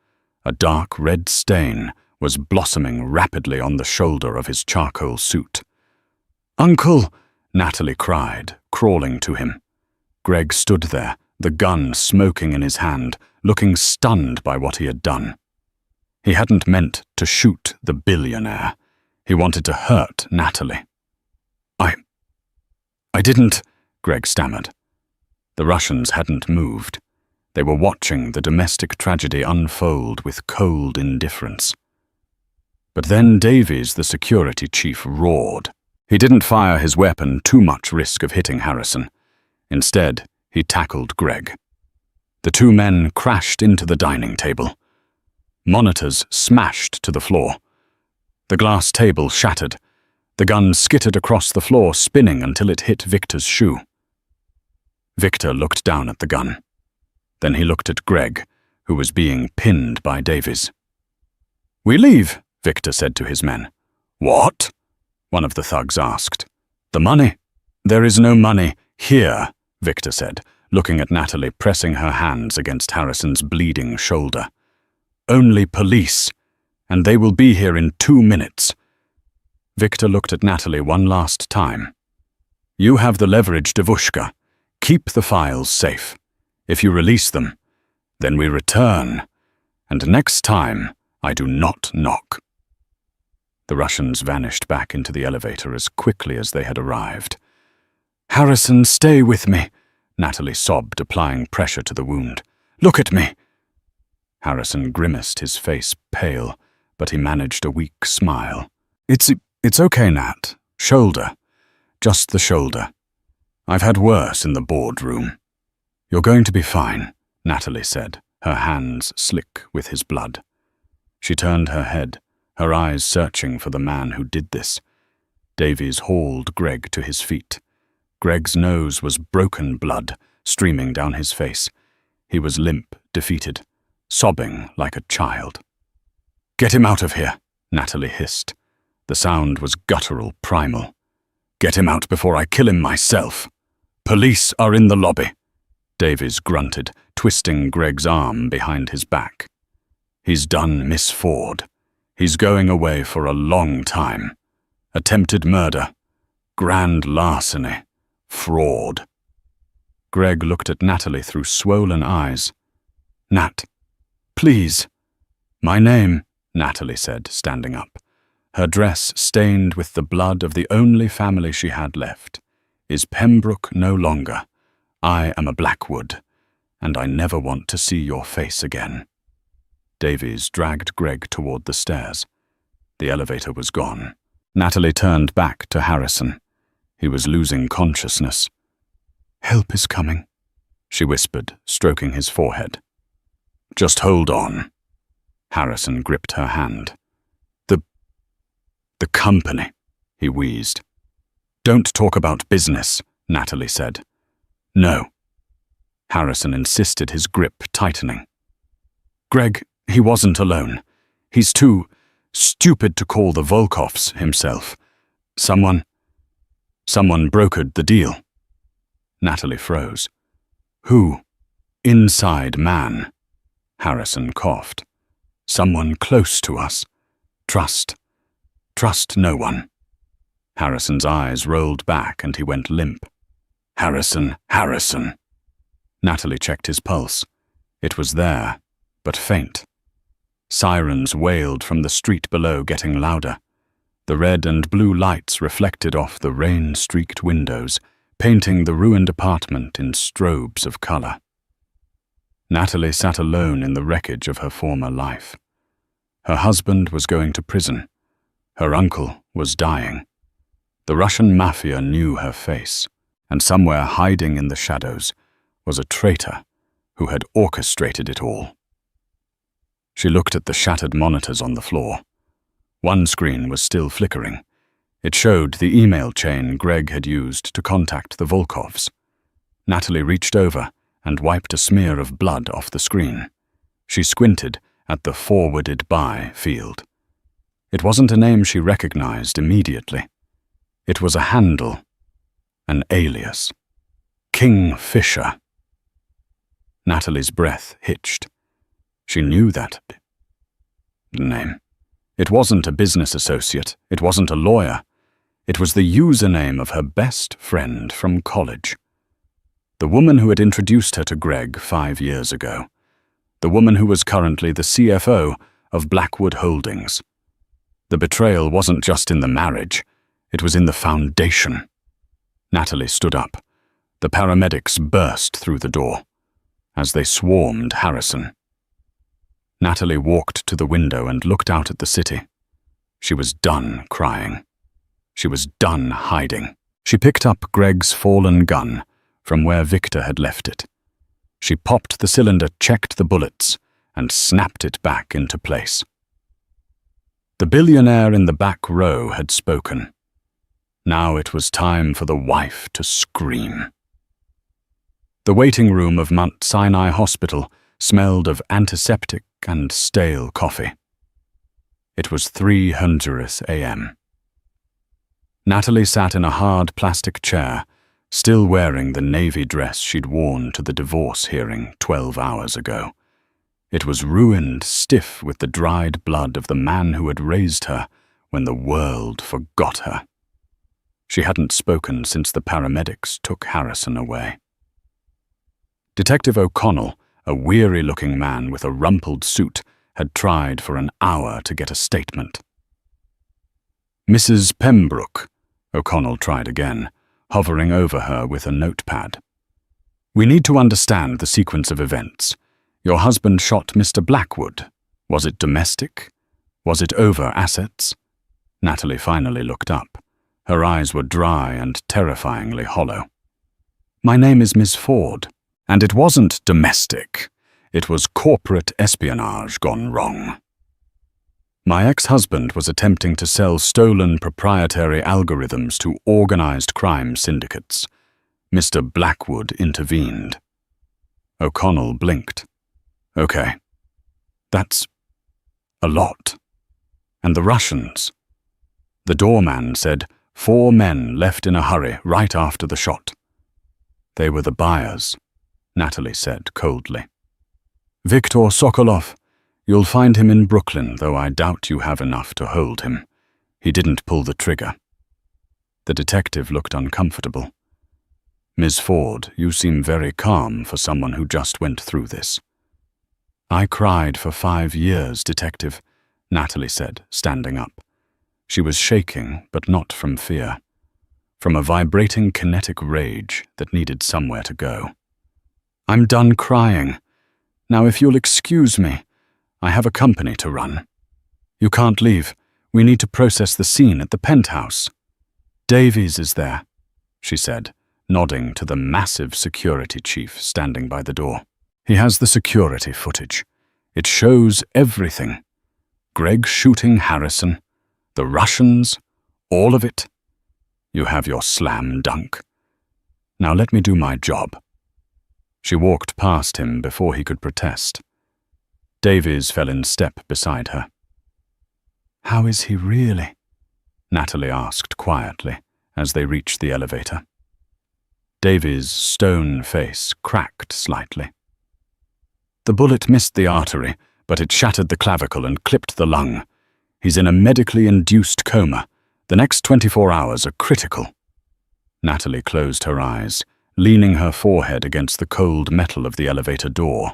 A dark red stain was blossoming rapidly on the shoulder of his charcoal suit. "Uncle!" Natalie cried, crawling to him. Greg stood there, the gun smoking in his hand, looking stunned by what he had done. He hadn't meant to shoot the billionaire. He wanted to hurt Natalie. I didn't," Greg stammered. The Russians hadn't moved. They were watching the domestic tragedy unfold with cold indifference. But then Davies, the security chief, roared. He didn't fire his weapon, too much risk of hitting Harrison. Instead, he tackled Greg. The two men crashed into the dining table. Monitors smashed to the floor. The glass table shattered. The gun skittered across the floor, spinning until it hit Victor's shoe. Victor looked down at the gun. Then he looked at Greg, who was being pinned by Davies. "We leave," Victor said to his men. "What?" one of the thugs asked. "The money." "There is no money here," Victor said, looking at Natalie, pressing her hands against Harrison's bleeding shoulder. "Only police, and they will be here in 2 minutes. Victor looked at Natalie one last time. "You have the leverage, Devushka. Keep the files safe. If you release them, then we return. And next time, I do not knock." The Russians vanished back into the elevator as quickly as they had arrived. "Harrison, stay with me," Natalie sobbed, applying pressure to the wound. "Look at me." Harrison grimaced, his face pale, but he managed a weak smile. It's okay, Nat. Shoulder. Just the shoulder. I've had worse in the boardroom." "You're going to be fine," Natalie said, her hands slick with his blood. She turned her head, her eyes searching for the man who did this. Davies hauled Greg to his feet. Greg's nose was broken blood, streaming down his face. He was limp, defeated, sobbing like a child. "Get him out of here," Natalie hissed. The sound was guttural, primal. "Get him out before I kill him myself. Police are in the lobby," Davies grunted, twisting Greg's arm behind his back. "He's done Miss Ford. He's going away for a long time. Attempted murder, grand larceny, fraud." Greg looked at Natalie through swollen eyes. "Nat, please." "My name," Natalie said, standing up, her dress stained with the blood of the only family she had left, "is Pembroke no longer. I am a Blackwood, and I never want to see your face again." Davies dragged Greg toward the stairs. The elevator was gone. Natalie turned back to Harrison. He was losing consciousness. "Help is coming," she whispered, stroking his forehead. "Just hold on." Harrison gripped her hand. The company," he wheezed. "Don't talk about business," Natalie said. "No." Harrison insisted, his grip tightening. "Greg, he wasn't alone. He's too stupid to call the Volkoffs himself. Someone brokered the deal." Natalie froze. "Who?" "Inside man." Harrison coughed. "Someone close to us. Trust no one." Harrison's eyes rolled back and he went limp. Harrison. Natalie checked his pulse. It was there, but faint. Sirens wailed from the street below, getting louder. The red and blue lights reflected off the rain-streaked windows, painting the ruined apartment in strobes of color. Natalie sat alone in the wreckage of her former life. Her husband was going to prison. Her uncle was dying. The Russian mafia knew her face, and somewhere hiding in the shadows was a traitor who had orchestrated it all. She looked at the shattered monitors on the floor. One screen was still flickering. It showed the email chain Greg had used to contact the Volkovs. Natalie reached over and wiped a smear of blood off the screen. She squinted at the forwarded by field. It wasn't a name she recognized immediately. It was a handle, an alias. King Fisher. Natalie's breath hitched. She knew that name. It wasn't a business associate. It wasn't a lawyer. It was the username of her best friend from college. The woman who had introduced her to Greg 5 years ago. The woman who was currently the CFO of Blackwood Holdings. The betrayal wasn't just in the marriage. It was in the foundation. Natalie stood up. The paramedics burst through the door as they swarmed Harrison. Natalie walked to the window and looked out at the city. She was done crying. She was done hiding. She picked up Greg's fallen gun from where Victor had left it. She popped the cylinder, checked the bullets, and snapped it back into place. The billionaire in the back row had spoken. Now it was time for the wife to scream. The waiting room of Mount Sinai Hospital smelled of antiseptic and stale coffee. It was 3:00 a.m. Natalie sat in a hard plastic chair, still wearing the navy dress she'd worn to the divorce hearing 12 hours ago. It was ruined, stiff with the dried blood of the man who had raised her when the world forgot her. She hadn't spoken since the paramedics took Harrison away. Detective O'Connell, a weary-looking man with a rumpled suit, had tried for an hour to get a statement. "Mrs. Pembroke," O'Connell tried again, hovering over her with a notepad. "We need to understand the sequence of events. Your husband shot Mr. Blackwood. Was it domestic? Was it over assets?" Natalie finally looked up. Her eyes were dry and terrifyingly hollow. "My name is Miss Ford, and it wasn't domestic. It was corporate espionage gone wrong. My ex-husband was attempting to sell stolen proprietary algorithms to organized crime syndicates. Mr. Blackwood intervened. O'Connell blinked. Okay. That's a lot. And the Russians? The doorman said 4 men left in a hurry right after the shot. They were the buyers, Natalie said coldly. Viktor Sokolov. You'll find him in Brooklyn, though I doubt you have enough to hold him. He didn't pull the trigger. The detective looked uncomfortable. Miss Ford, you seem very calm for someone who just went through this. I cried for 5 years, Detective, Natalie said, standing up. She was shaking, but not from fear. From a vibrating kinetic rage that needed somewhere to go. I'm done crying. Now if you'll excuse me, I have a company to run. You can't leave. We need to process the scene at the penthouse. Davies is there, she said, nodding to the massive security chief standing by the door. He has the security footage. It shows everything. Greg shooting Harrison, the Russians, all of it. You have your slam dunk. Now let me do my job. She walked past him before he could protest. Davies fell in step beside her. How is he really? Natalie asked quietly as they reached the elevator. Davies' stone face cracked slightly. The bullet missed the artery, but it shattered the clavicle and clipped the lung. He's in a medically induced coma. The next 24 hours are critical. Natalie closed her eyes, leaning her forehead against the cold metal of the elevator door.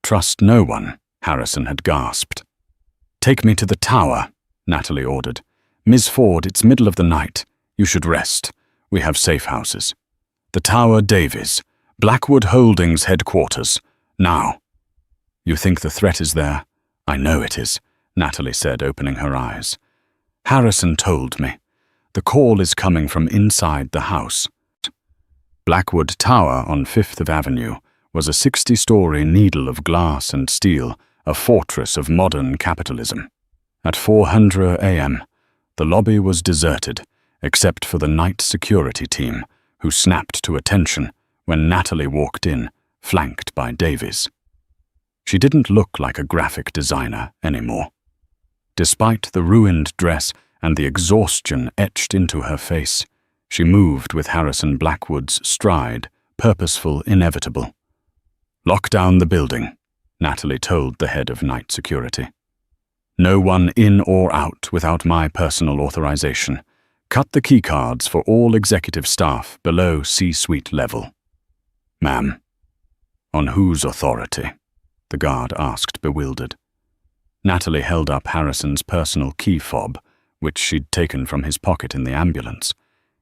Trust no one, Harrison had gasped. Take me to the tower, Natalie ordered. Ms. Ford, it's middle of the night. You should rest. We have safe houses. The Tower Davies, Blackwood Holdings headquarters. Now. You think the threat is there? I know it is, Natalie said, opening her eyes. Harrison told me. The call is coming from inside the house. Blackwood Tower on 5th Avenue was a 60-story needle of glass and steel, a fortress of modern capitalism. At 4:00 a.m., the lobby was deserted, except for the night security team, who snapped to attention when Natalie walked in, flanked by Davies. She didn't look like a graphic designer anymore. Despite the ruined dress and the exhaustion etched into her face, she moved with Harrison Blackwood's stride, purposeful, inevitable. Lock down the building, Natalie told the head of night security. No one in or out without my personal authorization. Cut the keycards for all executive staff below C-suite level. Ma'am. On whose authority? The guard asked, bewildered. Natalie held up Harrison's personal key fob, which she'd taken from his pocket in the ambulance.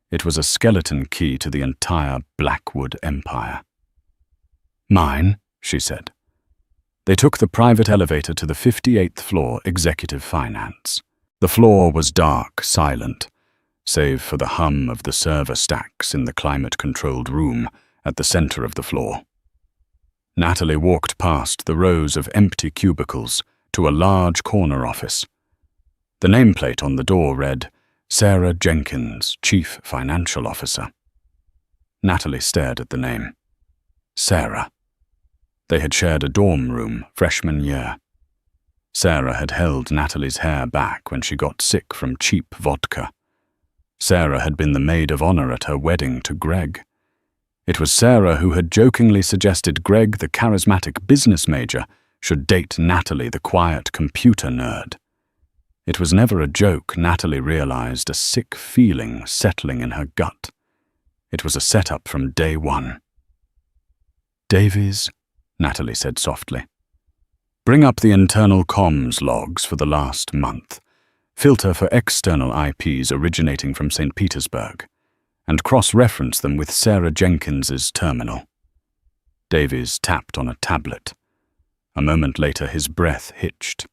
It was a skeleton key to the entire Blackwood empire. Mine, she said. They took the private elevator to the 58th floor executive finance. The floor was dark, silent, save for the hum of the server stacks in the climate-controlled room at the center of the floor. Natalie walked past the rows of empty cubicles to a large corner office. The nameplate on the door read, Sarah Jenkins, Chief Financial Officer. Natalie stared at the name. Sarah. They had shared a dorm room freshman year. Sarah had held Natalie's hair back when she got sick from cheap vodka. Sarah had been the maid of honor at her wedding to Greg. It was Sarah who had jokingly suggested Greg, the charismatic business major, should date Natalie, the quiet computer nerd. It was never a joke, Natalie realized, a sick feeling settling in her gut. It was a setup from day one. Davies, Natalie said softly. Bring up the internal comms logs for the last month. Filter for external IPs originating from St. Petersburg, and cross-reference them with Sarah Jenkins's terminal. Davies tapped on a tablet. A moment later, his breath hitched.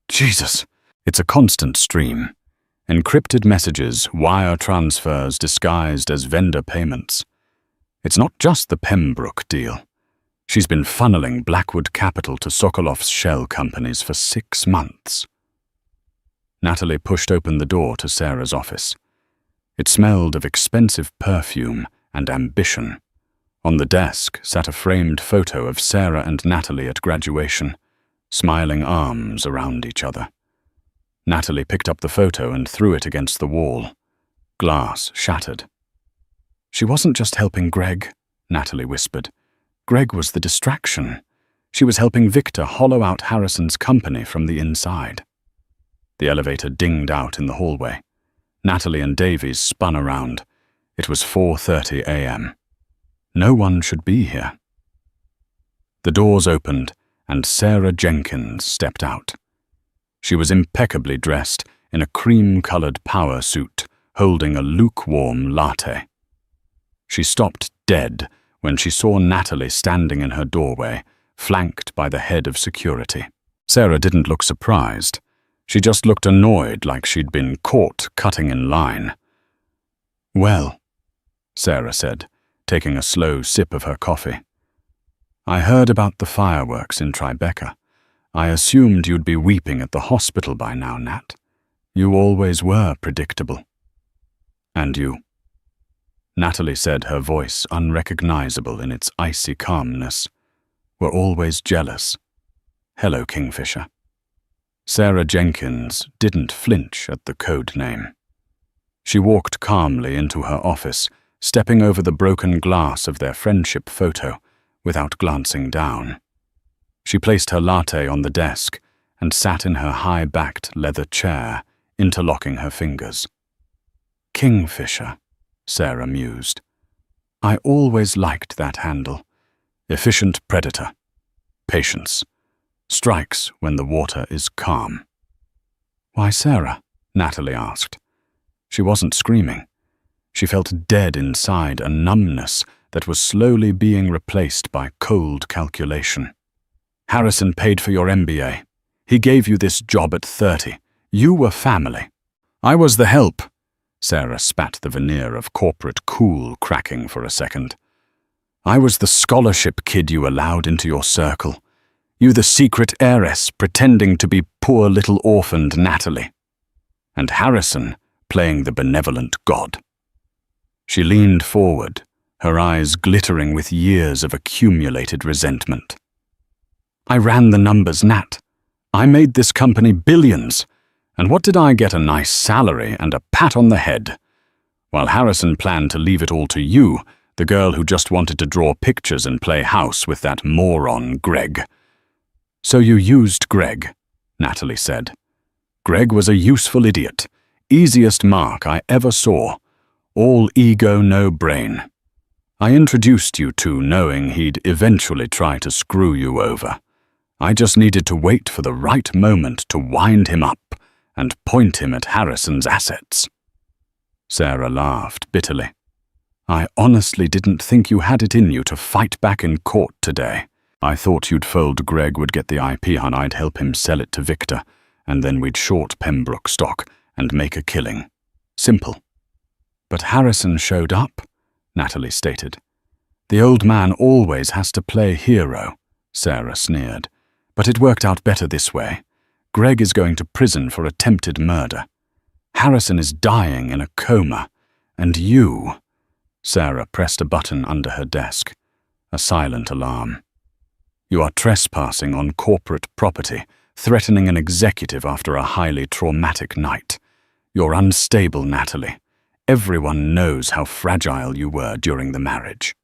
Jesus! It's a constant stream. Encrypted messages, wire transfers disguised as vendor payments. It's not just the Pembroke deal. She's been funneling Blackwood capital to Sokolov's shell companies for 6 months. Natalie pushed open the door to Sarah's office. It smelled of expensive perfume and ambition. On the desk sat a framed photo of Sarah and Natalie at graduation, smiling arms around each other. Natalie picked up the photo and threw it against the wall. Glass shattered. "She wasn't just helping Greg," Natalie whispered. "Greg was the distraction. She was helping Victor hollow out Harrison's company from the inside." The elevator dinged out in the hallway. Natalie and Davies spun around. It was 4:30 a.m. No one should be here. The doors opened, and Sarah Jenkins stepped out. She was impeccably dressed in a cream-colored power suit, holding a lukewarm latte. She stopped dead when she saw Natalie standing in her doorway, flanked by the head of security. Sarah didn't look surprised. She just looked annoyed, like she'd been caught cutting in line. "Well," Sarah said, taking a slow sip of her coffee. "I heard about the fireworks in Tribeca. I assumed you'd be weeping at the hospital by now, Nat. You always were predictable." "And you?" Natalie said, her voice unrecognizable in its icy calmness. "Were always jealous. Hello, Kingfisher." Sarah Jenkins didn't flinch at the code name. She walked calmly into her office, stepping over the broken glass of their friendship photo without glancing down. She placed her latte on the desk and sat in her high-backed leather chair, interlocking her fingers. "Kingfisher," Sarah mused. "I always liked that handle. Efficient predator. Patience. Strikes when the water is calm." "Why, Sarah?" Natalie asked. She wasn't screaming. She felt dead inside, a numbness that was slowly being replaced by cold calculation. "Harrison paid for your MBA. He gave you this job at 30. You were family. I was the help." Sarah spat the veneer of corporate cool cracking for a second. "I was the scholarship kid you allowed into your circle. You the secret heiress pretending to be poor little orphaned Natalie. And Harrison playing the benevolent god." She leaned forward, her eyes glittering with years of accumulated resentment. "I ran the numbers, Nat. I made this company billions. And what did I get? A nice salary and a pat on the head. While Harrison planned to leave it all to you, the girl who just wanted to draw pictures and play house with that moron Greg." "So you used Greg," Natalie said. "Greg was a useful idiot. Easiest mark I ever saw. All ego, no brain. I introduced you two knowing he'd eventually try to screw you over. I just needed to wait for the right moment to wind him up and point him at Harrison's assets." Sarah laughed bitterly. "I honestly didn't think you had it in you to fight back in court today. I thought you'd fold Greg would get the IP and I'd help him sell it to Victor, and then we'd short Pembroke stock and make a killing. Simple." "But Harrison showed up," Natalie stated. "The old man always has to play hero," Sarah sneered. "But it worked out better this way. Greg is going to prison for attempted murder. Harrison is dying in a coma. And you—" Sarah pressed a button under her desk. A silent alarm. "You are trespassing on corporate property, threatening an executive after a highly traumatic night. You're unstable, Natalie. Everyone knows how fragile you were during the marriage."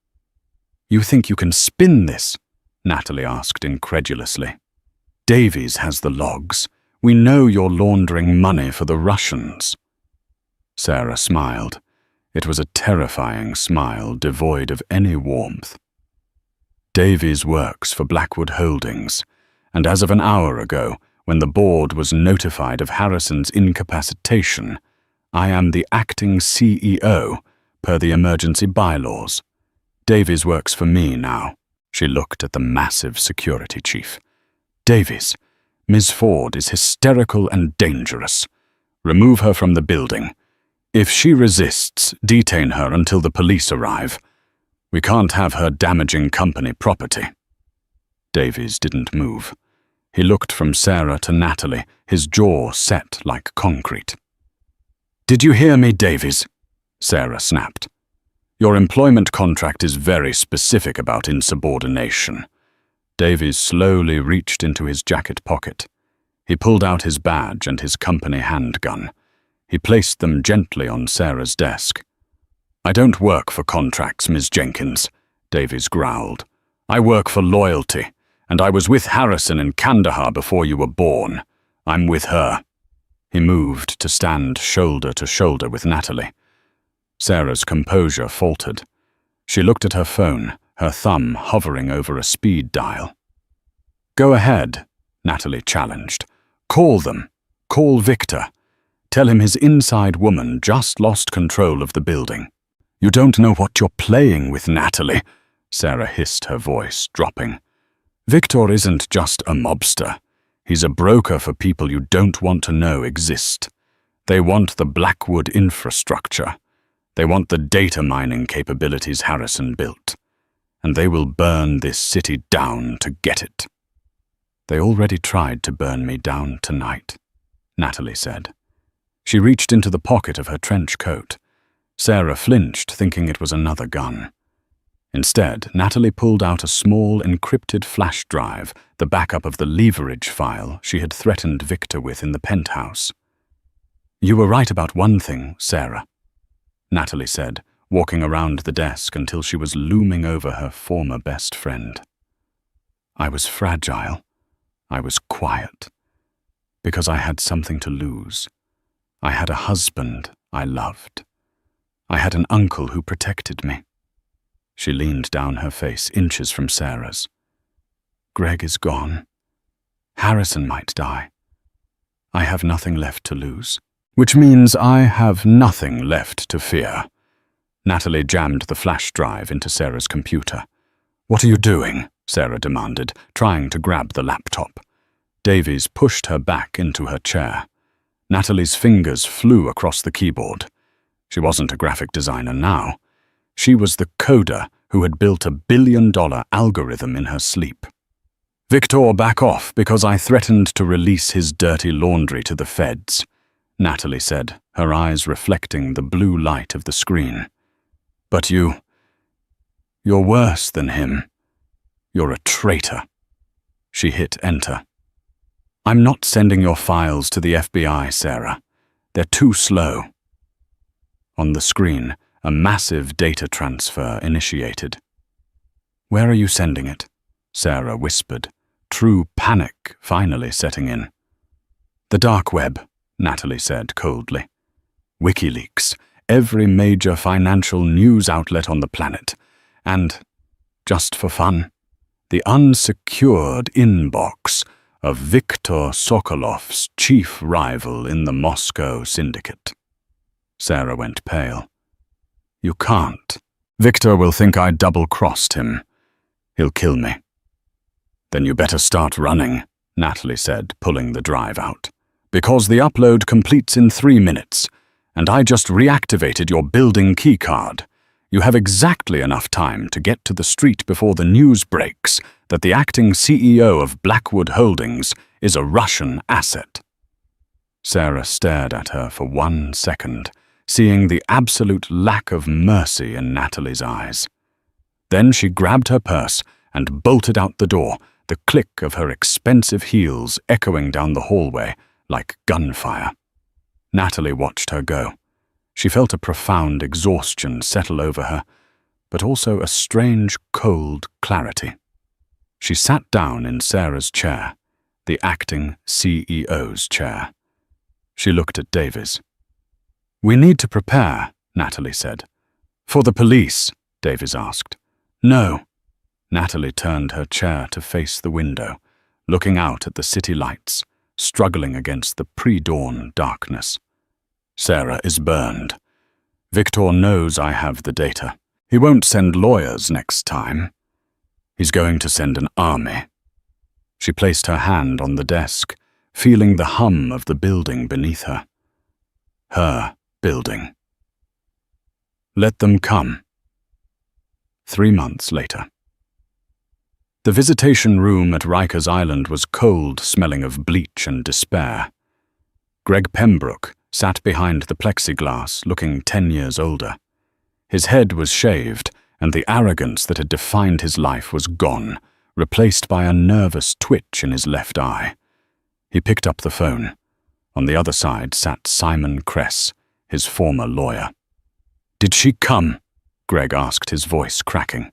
"You think you can spin this?" Natalie asked incredulously. "Davies has the logs. We know you're laundering money for the Russians." Sarah smiled. It was a terrifying smile, devoid of any warmth. "Davies works for Blackwood Holdings, and as of an hour ago, when the board was notified of Harrison's incapacitation, I am the acting CEO per the emergency bylaws. Davies works for me now." She looked at the massive security chief. "Davies, Ms. Ford is hysterical and dangerous. Remove her from the building. If she resists, detain her until the police arrive. We can't have her damaging company property." Davies didn't move. He looked from Sarah to Natalie, his jaw set like concrete. "Did you hear me, Davies?" Sarah snapped. Your employment contract is very specific about insubordination. Davies slowly reached into his jacket pocket. He pulled out his badge and his company handgun. He placed them gently on Sarah's desk. I don't work for contracts, Ms. Jenkins, Davies growled. I work for loyalty, and I was with Harrison in Kandahar before you were born. I'm with her. He moved to stand shoulder to shoulder with Natalie. Sarah's composure faltered. She looked at her phone, her thumb hovering over a speed dial. Go ahead, Natalie challenged. Call them. Call Victor. Tell him his inside woman just lost control of the building. You don't know what you're playing with, Natalie, Sarah hissed, her voice dropping. Victor isn't just a mobster. He's a broker for people you don't want to know exist. They want the Blackwood infrastructure. They want the data mining capabilities Harrison built. And they will burn this city down to get it. They already tried to burn me down tonight, Natalie said. She reached into the pocket of her trench coat. Sarah flinched, thinking it was another gun. Instead, Natalie pulled out a small encrypted flash drive, the backup of the leverage file she had threatened Victor with in the penthouse. You were right about one thing, Sarah, Natalie said, walking around the desk until she was looming over her former best friend. I was fragile. I was quiet. Because I had something to lose. I had a husband I loved. I had an uncle who protected me. She leaned down, her face inches from Sarah's. Greg is gone. Harrison might die. I have nothing left to lose. Which means I have nothing left to fear. Natalie jammed the flash drive into Sarah's computer. What are you doing? Sarah demanded, trying to grab the laptop. Davies pushed her back into her chair. Natalie's fingers flew across the keyboard. She wasn't a graphic designer now. She was the coder who had built a billion-dollar algorithm in her sleep. Victor, back off, because I threatened to release his dirty laundry to the feds, Natalie said, her eyes reflecting the blue light of the screen. But you're worse than him. You're a traitor. She hit enter. I'm not sending your files to the FBI, Sarah. They're too slow. On the screen, a massive data transfer initiated. Where are you sending it? Sarah whispered, true panic finally setting in. The dark web, Natalie said coldly. WikiLeaks, every major financial news outlet on the planet, and, just for fun, the unsecured inbox of Viktor Sokolov's chief rival in the Moscow syndicate. Sarah went pale. You can't. Victor will think I double-crossed him. He'll kill me. Then you better start running, Natalie said, pulling the drive out. Because the upload completes in 3 minutes, and I just reactivated your building keycard. You have exactly enough time to get to the street before the news breaks that the acting CEO of Blackwood Holdings is a Russian asset. Sarah stared at her for 1 second, seeing the absolute lack of mercy in Natalie's eyes. Then she grabbed her purse and bolted out the door, the click of her expensive heels echoing down the hallway like gunfire. Natalie watched her go. She felt a profound exhaustion settle over her, but also a strange, cold clarity. She sat down in Sarah's chair, the acting CEO's chair. She looked at Davies. We need to prepare, Natalie said. For the police, Davies asked. No. Natalie turned her chair to face the window, looking out at the city lights, struggling against the pre-dawn darkness. Sarah is burned. Victor knows I have the data. He won't send lawyers next time. He's going to send an army. She placed her hand on the desk, feeling the hum of the building beneath her. Her building. Let them come. 3 months later. The visitation room at Rikers Island was cold, smelling of bleach and despair. Greg Pembroke sat behind the plexiglass, looking 10 years older. His head was shaved, and the arrogance that had defined his life was gone, replaced by a nervous twitch in his left eye. He picked up the phone. On the other side sat Simon Kress, his former lawyer. "Did she come?" Greg asked, his voice cracking.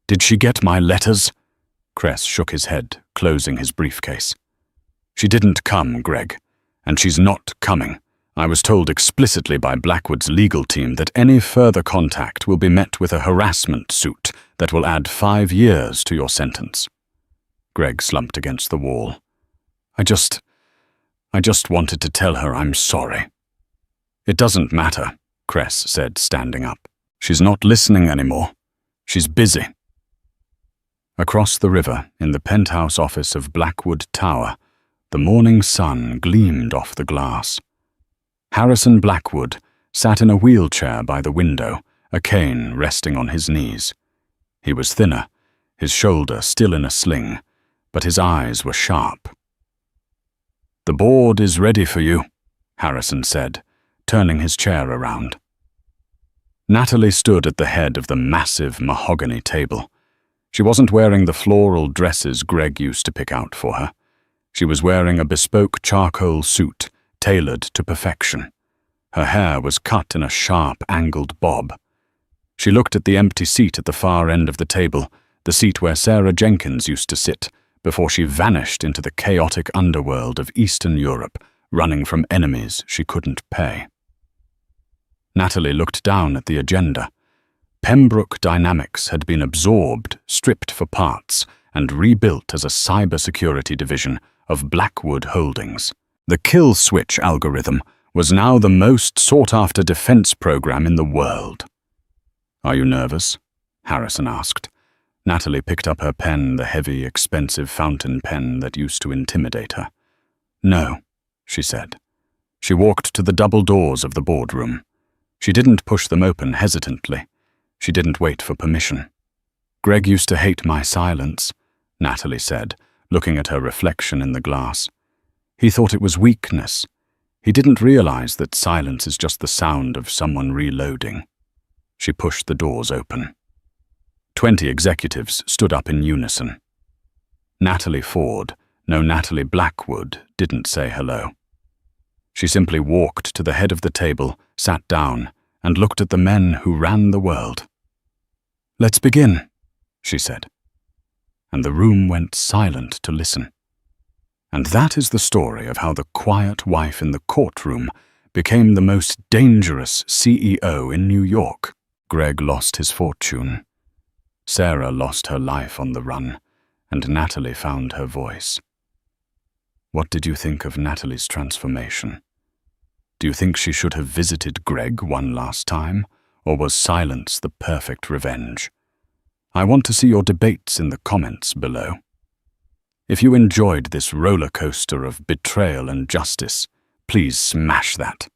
"Did she get my letters?" Kress shook his head, closing his briefcase. "She didn't come, Greg, and she's not coming. I was told explicitly by Blackwood's legal team that any further contact will be met with a harassment suit that will add 5 years to your sentence." Greg slumped against the wall. I just wanted to tell her I'm sorry." "It doesn't matter," Kress said, standing up. "She's not listening anymore. She's busy." Across the river, in the penthouse office of Blackwood Tower, the morning sun gleamed off the glass. Harrison Blackwood sat in a wheelchair by the window, a cane resting on his knees. He was thinner, his shoulder still in a sling, but his eyes were sharp. "The board is ready for you," Harrison said, turning his chair around. Natalie stood at the head of the massive mahogany table. She wasn't wearing the floral dresses Greg used to pick out for her. She was wearing a bespoke charcoal suit, tailored to perfection. Her hair was cut in a sharp, angled bob. She looked at the empty seat at the far end of the table, the seat where Sarah Jenkins used to sit, before she vanished into the chaotic underworld of Eastern Europe, running from enemies she couldn't pay. Natalie looked down at the agenda. Pembroke Dynamics had been absorbed, stripped for parts, and rebuilt as a cybersecurity division of Blackwood Holdings. The kill switch algorithm was now the most sought-after defense program in the world. "Are you nervous?" Harrison asked. Natalie picked up her pen, the heavy, expensive fountain pen that used to intimidate her. "No," she said. She walked to the double doors of the boardroom. She didn't push them open hesitantly. She didn't wait for permission. "Greg used to hate my silence," Natalie said, looking at her reflection in the glass. "He thought it was weakness. He didn't realize that silence is just the sound of someone reloading." She pushed the doors open. 20 executives stood up in unison. Natalie Ford, no Natalie Blackwood, didn't say hello. She simply walked to the head of the table, sat down, and looked at the men who ran the world. "Let's begin," she said. And the room went silent to listen. And that is the story of how the quiet wife in the courtroom became the most dangerous CEO in New York. Greg lost his fortune. Sarah lost her life on the run, and Natalie found her voice. What did you think of Natalie's transformation? Do you think she should have visited Greg one last time, or was silence the perfect revenge? I want to see your debates in the comments below. If you enjoyed this roller coaster of betrayal and justice, please smash that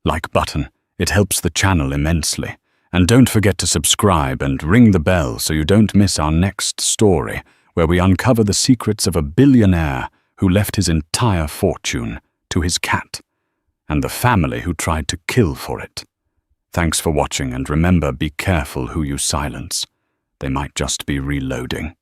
like button. It helps the channel immensely. And don't forget to subscribe and ring the bell so you don't miss our next story, where we uncover the secrets of a billionaire who left his entire fortune to his cat, and the family who tried to kill for it. Thanks for watching, and remember, be careful who you silence. They might just be reloading.